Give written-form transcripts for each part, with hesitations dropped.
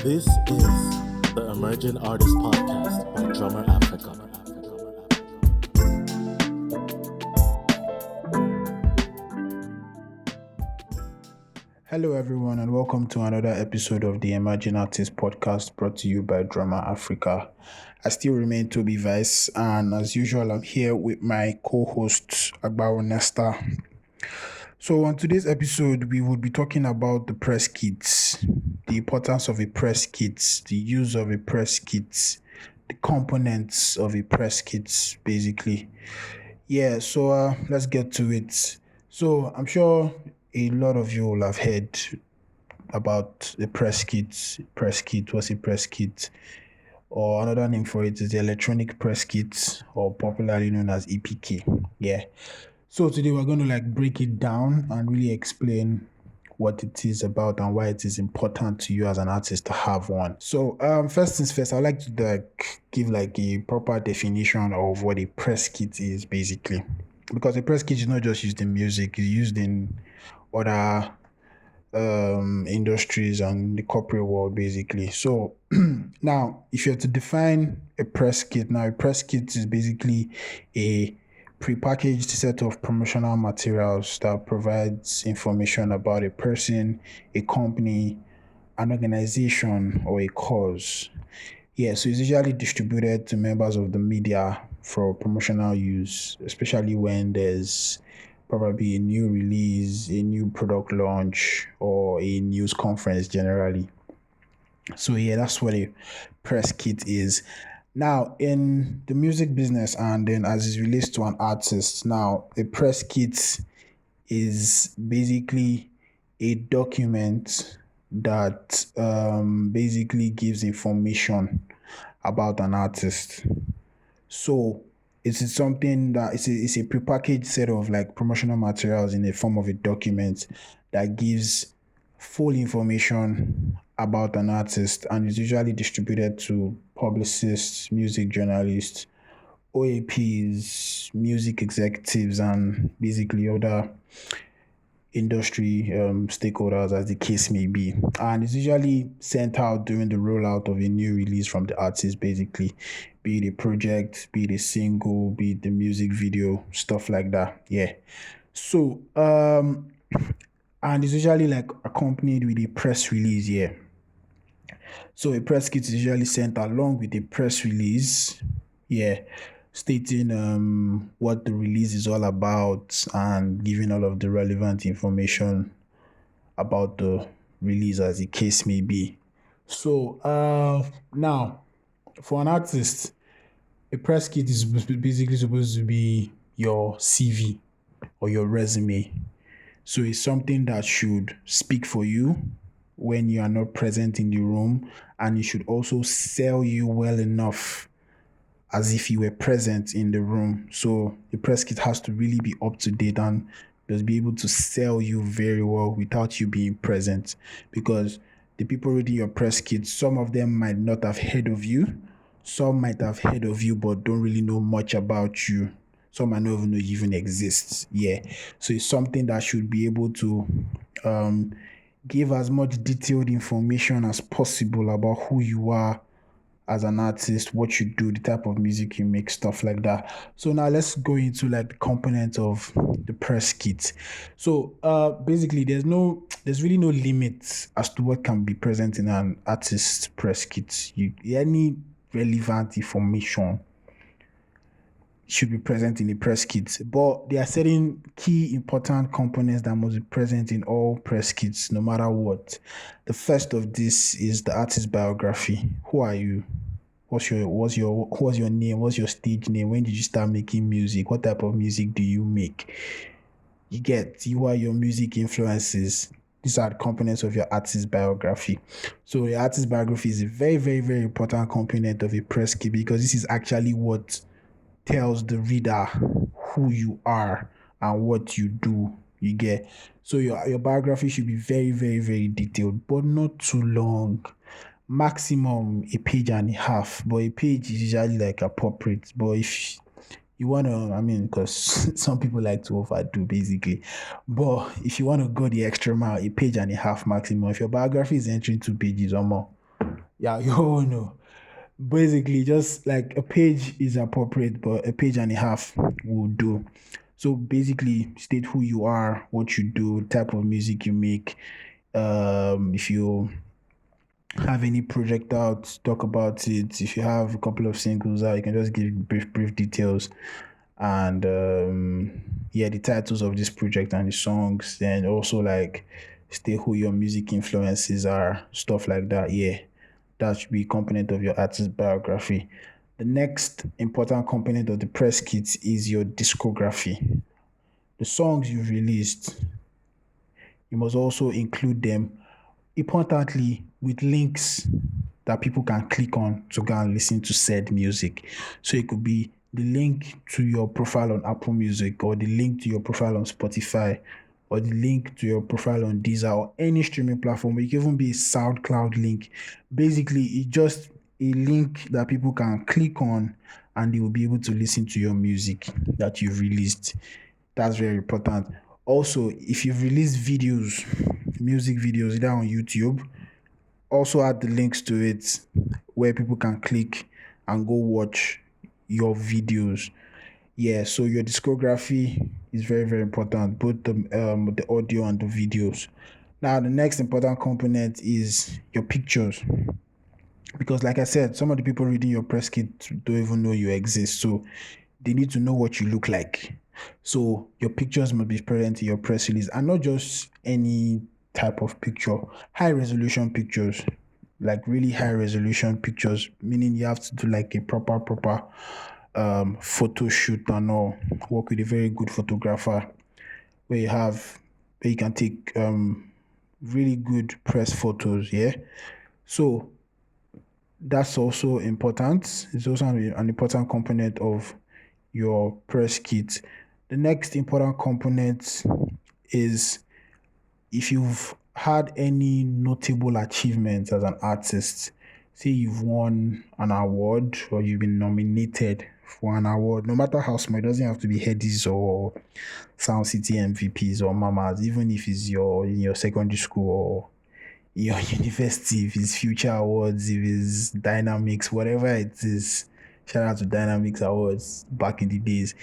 This is the Emerging Artist Podcast by Drummer Africa. Hello, everyone, and welcome to another episode of the Emerging Artist Podcast brought to you by Drummer Africa. I still remain Toby Vice, and as usual, I'm here with my co-host, Agbawo Nesta. So on today's episode, we will be talking about the press kits, the importance of a press kit, the use of a press kit, the components of a press kit, basically. Yeah, so let's get to it. So I'm sure a lot of you will have heard about the press kit. Press kit, what's a press kit? Or another name for it is the electronic press kit, or popularly known as EPK. Yeah. So today we're going to break it down and really explain what it is about and why it is important to you as an artist to have one. So first things first, I'd like to give a proper definition of what a press kit is, basically. Because a press kit is not just used in music, it's used in other industries and the corporate world, basically. So now, if you're to define a press kit, a press kit is basically a prepackaged set of promotional materials that provides information about a person, a company, an organization, or a cause. Yeah, so it's usually distributed to members of the media for promotional use, especially when there's probably a new release, a new product launch, or a news conference generally. So yeah, that's what a press kit is. Now, in the music business, and then as it relates to an artist, now a press kit is basically a document that basically gives information about an artist. So it is something that it's a prepackaged set of promotional materials in the form of a document that gives full information about an artist, and is usually distributed to publicists, music journalists, OAPs, music executives, and basically other industry stakeholders, as the case may be. And it's usually sent out during the rollout of a new release from the artist, basically, be it a project, be it a single, be it the music video, stuff like that. Yeah. So and it's usually accompanied with a press release. Yeah. So a press kit is usually sent along with a press release. Yeah. Stating what the release is all about and giving all of the relevant information about the release, as the case may be. So now, for an artist, a press kit is basically supposed to be your CV or your resume. So it's something that should speak for you when you are not present in the room, and it should also sell you well enough as if you were present in the room. So the press kit has to really be up to date and just be able to sell you very well without you being present, because the people reading your press kit, some of them might not have heard of you, some might have heard of you but don't really know much about you. Some might not even know you even exist. Yeah. So it's something that should be able to give as much detailed information as possible about who you are as an artist, what you do, the type of music you make, stuff like that. So now let's go into the component of the press kit. So basically there's really no limit as to what can be present in an artist's press kit. Any relevant information should be present in the press kit, but there are certain key important components that must be present in all press kits, no matter what. The first of this is the artist biography. Who are you? What's your name? What's your stage name? When did you start making music? What type of music do you make? Who are your music influences? These are the components of your artist biography. So your artist biography is a very, very, very important component of a press kit, because this is actually what tells the reader who you are and what you do. So your biography should be very, very, very detailed, but not too long. Maximum a page and a half, but a page is usually appropriate. But if you want to, because some people like to overdo, basically. But if you want to go the extra mile, a page and a half maximum. If your biography is entering 2 pages or more, Yeah, you all know. Basically, just like a page is appropriate, but a page and a half will do. So basically, state who you are, what you do, type of music you make. If you have any project out, talk about it. If you have a couple of singles out, you can just give brief details and yeah, the titles of this project and the songs, and also like state who your music influences are, stuff like that. Yeah, that should be a component of your artist biography. The next important component of the press kit is your discography. The songs you've released, you must also include them, importantly, with links that people can click on to go and listen to said music. So it could be the link to your profile on Apple Music, or the link to your profile on Spotify, or the link to your profile on Deezer, or any streaming platform. It can even be a SoundCloud link. Basically, it's just a link that people can click on and they will be able to listen to your music that you've released. That's very important. Also, if you've released videos, music videos, either on YouTube, also add the links to it where people can click and go watch your videos. Yeah, so your discography is very, very important, both the audio and the videos. Now, the next important component is your pictures. Because, like I said, some of the people reading your press kit don't even know you exist. So they need to know what you look like. So your pictures must be present in your press release, and not just any type of picture, high resolution pictures, like really high resolution pictures, meaning you have to do like a proper photo shoot and all. Work with a very good photographer where you can take really good press photos. Yeah. So that's also important. It's also an important component of your press kit. The next important component is if you've had any notable achievements as an artist. Say you've won an award or you've been nominated for an award, no matter how small. It doesn't have to be Headies or Sound City MVPs or Mamas, even if it's in your secondary school or your university, if it's Future Awards, if it's Dynamics, whatever it is. Shout out to Dynamics Awards back in the days.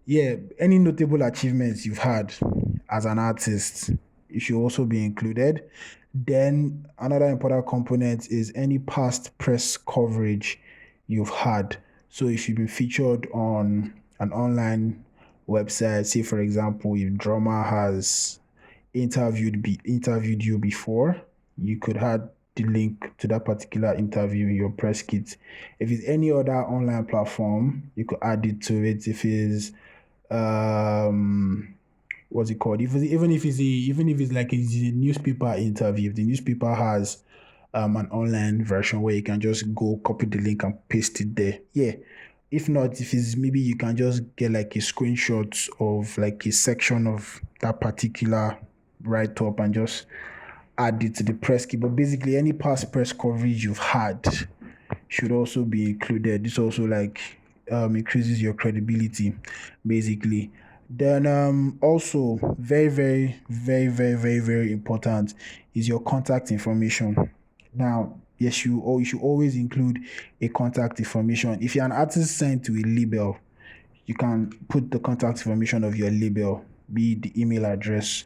Yeah, any notable achievements you've had as an artist, it should also be included. Then another important component is any past press coverage you've had. So if you've been featured on an online website, say for example, if Drummer has interviewed you before, you could add the link to that particular interview in your press kit. If it's any other online platform, you could add it to it. If it's what's it called? Even if it's like it's a newspaper interview, if the newspaper has an online version where you can just go copy the link and paste it there. Yeah. If not, if it's maybe you can just get like a screenshot of like a section of that particular write up and just add it to the press kit. But basically, any past press coverage you've had should also be included. This also like increases your credibility, basically. Then also very important is your contact information. Now, yes, you should always include a contact information. If you're an artist signed to a label, you can put the contact information of your label, be it the email address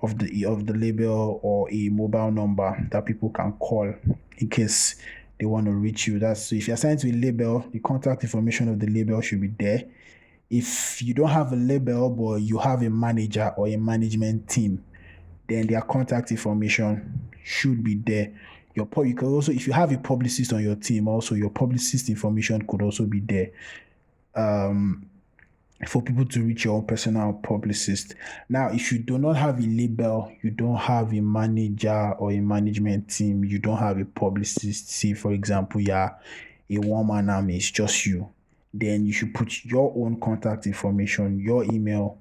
of the label or a mobile number that people can call in case they want to reach you. That's so if you're signed to a label, the contact information of the label should be there. If you don't have a label but you have a manager or a management team, then their contact information should be there. You can also, if you have a publicist on your team, also your publicist information could also be there. For people to reach your own personal publicist. Now, if you do not have a label, you don't have a manager or a management team, you don't have a publicist, say for example, you're a one-man army, it's just you, then you should put your own contact information, your email,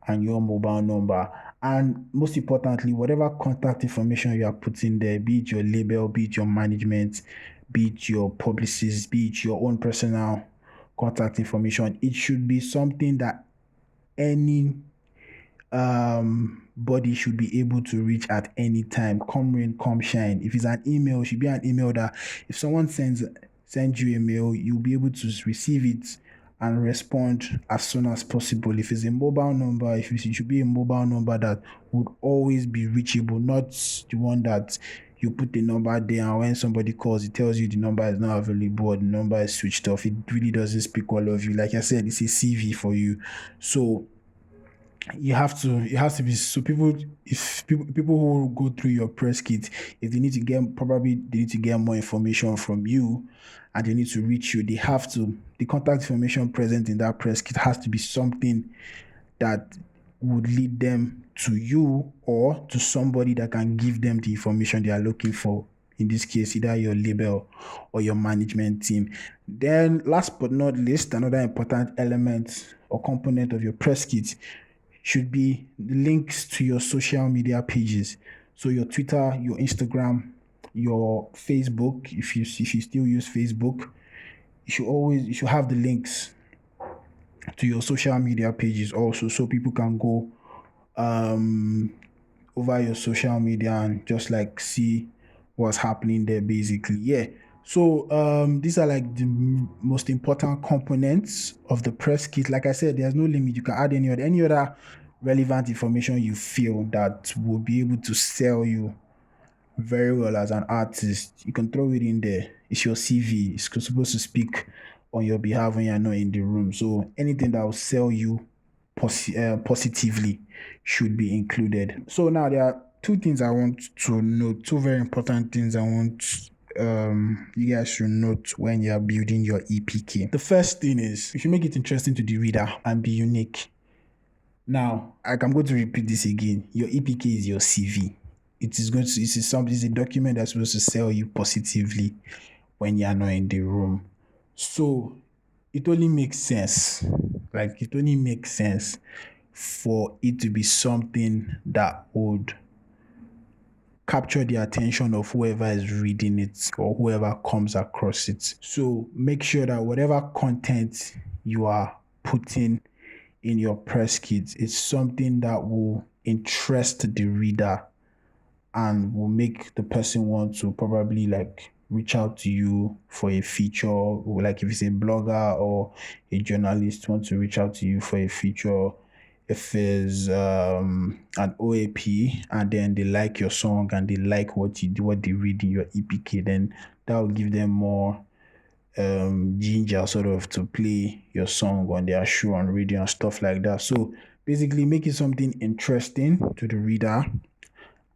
and your mobile number. And most importantly, whatever contact information you are putting there, be it your label, be it your management, be it your publicist, be it your own personal contact information, it should be something that any body should be able to reach at any time. Come rain, come shine. If it's an email, it should be an email that if someone sends you a mail, you'll be able to receive it and respond as soon as possible. If it's a mobile number, it should be a mobile number that would always be reachable, not the one that you put the number there and when somebody calls, it tells you the number is not available or the number is switched off. It really doesn't speak well of you. Like I said, it's a CV for you. So it has to be, so people who go through your press kit, if they need to get more information from you and they need to reach you, the contact information present in that press kit has to be something that would lead them to you or to somebody that can give them the information they are looking for. In this case, either your label or your management team. Then last but not least, another important element or component of your press kit should be the links to your social media pages. So your Twitter, your Instagram, your Facebook. If you still use Facebook, you should have the links to your social media pages also, so people can go over your social media and just like see what's happening there basically. Yeah. So these are like the most important components of the press kit. Like I said, there's no limit. You can add any other relevant information you feel that will be able to sell you very well as an artist. You can throw it in there. It's your CV. It's supposed to speak on your behalf when you're not in the room. So anything that will sell you positively should be included. So now there are two things I want to note, two very important things I want you guys should note when you're building your EPK. The first thing is you should make it interesting to the reader and be unique. Now, I'm going to repeat this again. Your EPK is your CV. It's a document that's supposed to sell you positively when you're not in the room. So it only makes sense. It only makes sense for it to be something that would capture the attention of whoever is reading it or whoever comes across it. So make sure that whatever content you are putting in your press kit is something that will interest the reader and will make the person want to probably reach out to you for a feature. Like if it's a blogger or a journalist want to reach out to you for a feature, if it's an OAP and then they like your song and they like what you do, what they read in your EPK, then that will give them more ginger sort of to play your song on their show and radio and stuff like that. So basically make it something interesting to the reader.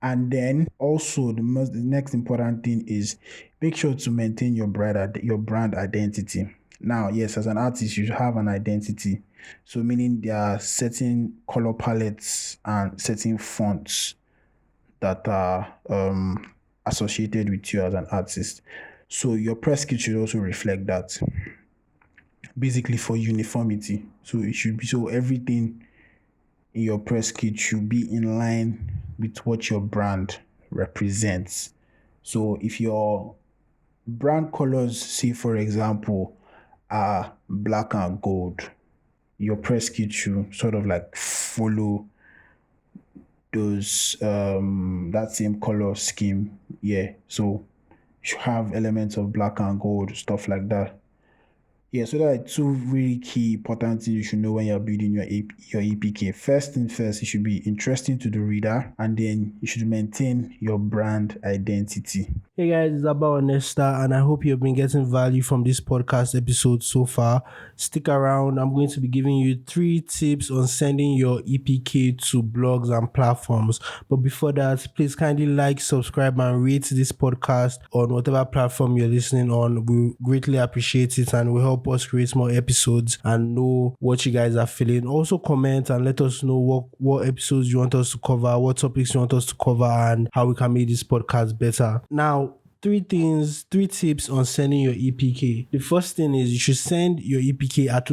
And then also the next important thing is make sure to maintain your brand identity. Now, yes, as an artist, you should have an identity. So meaning there are certain color palettes and certain fonts that are associated with you as an artist. So your press kit should also reflect that. Basically for uniformity. So it should be, so everything in your press kit should be in line with what your brand represents. So if your brand colors, say for example, are black and gold, your press kit should sort of follow those that same color scheme. Yeah. So you should have elements of black and gold, stuff like that. Yeah, so there are two really key important things you should know when you're building your EPK. First thing first, it should be interesting to the reader, and then you should maintain your brand identity. Hey guys, it's about Honesta, and I hope you've been getting value from this podcast episode so far. Stick around. I'm going to be giving you 3 tips on sending your EPK to blogs and platforms. But before that, please kindly like, subscribe, and rate this podcast on whatever platform you're listening on. We greatly appreciate it and will help us create more episodes and know what you guys are feeling. Also comment and let us know what episodes you want us to cover, what topics you want us to cover, and how we can make this podcast better. Now, three tips on sending your EPK. The first thing is you should send your EPK at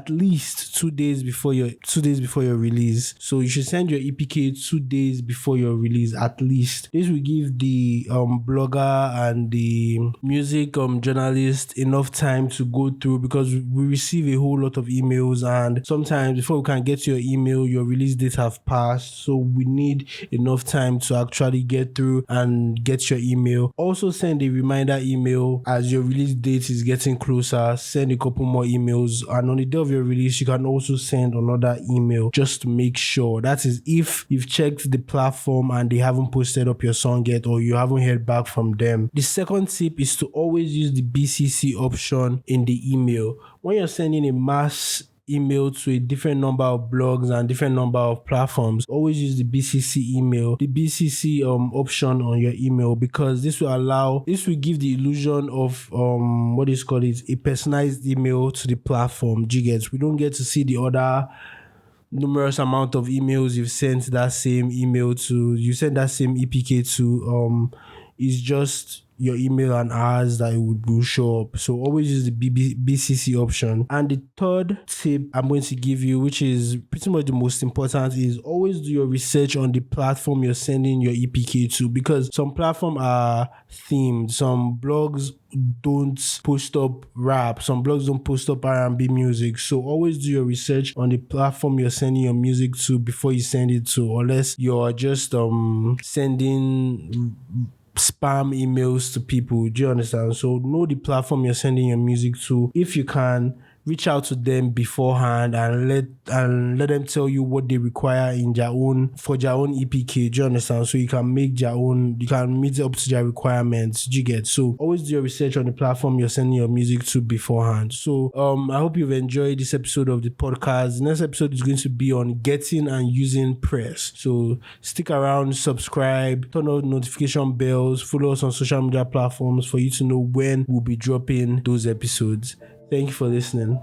least 2 days before your release. So you should send your EPK 2 days before your release at least. This will give the blogger and the music journalist enough time to go through, because we receive a whole lot of emails, and sometimes before we can get to your email, your release date have passed. So we need enough time to actually get through and get your email. Also send a reminder email as your release date is getting closer. Send a couple more emails, and on the day of your release you can also send another email just to make sure. That is if you've checked the platform and they haven't posted up your song yet, or you haven't heard back from them. The second tip is to always use the BCC option in the email. When you're sending a mass email to a different number of blogs and different number of platforms, always use the BCC option on your email, because this will give the illusion of a personalized email to the platform. We don't get to see the other numerous amount of emails you've sent that same EPK to. Is just your email and ours that it will show up. So always use the BCC option. And the third tip I'm going to give you, which is pretty much the most important, is always do your research on the platform you're sending your EPK to, because some platforms are themed. Some blogs don't post up rap, some blogs don't post up R&B music. So always do your research on the platform you're sending your music to before you send it to, unless you're just sending spam emails to people. Do you understand? So know the platform you're sending your music to. If you can, reach out to them beforehand and let them tell you what they require for their own EPK. Do you understand? So you can meet up to their requirements. Do you get? So always do your research on the platform you're sending your music to beforehand. So I hope you've enjoyed this episode of the podcast. The next episode is going to be on getting and using press. So stick around, subscribe, turn on notification bells, follow us on social media platforms for you to know when we'll be dropping those episodes. Thank you for listening.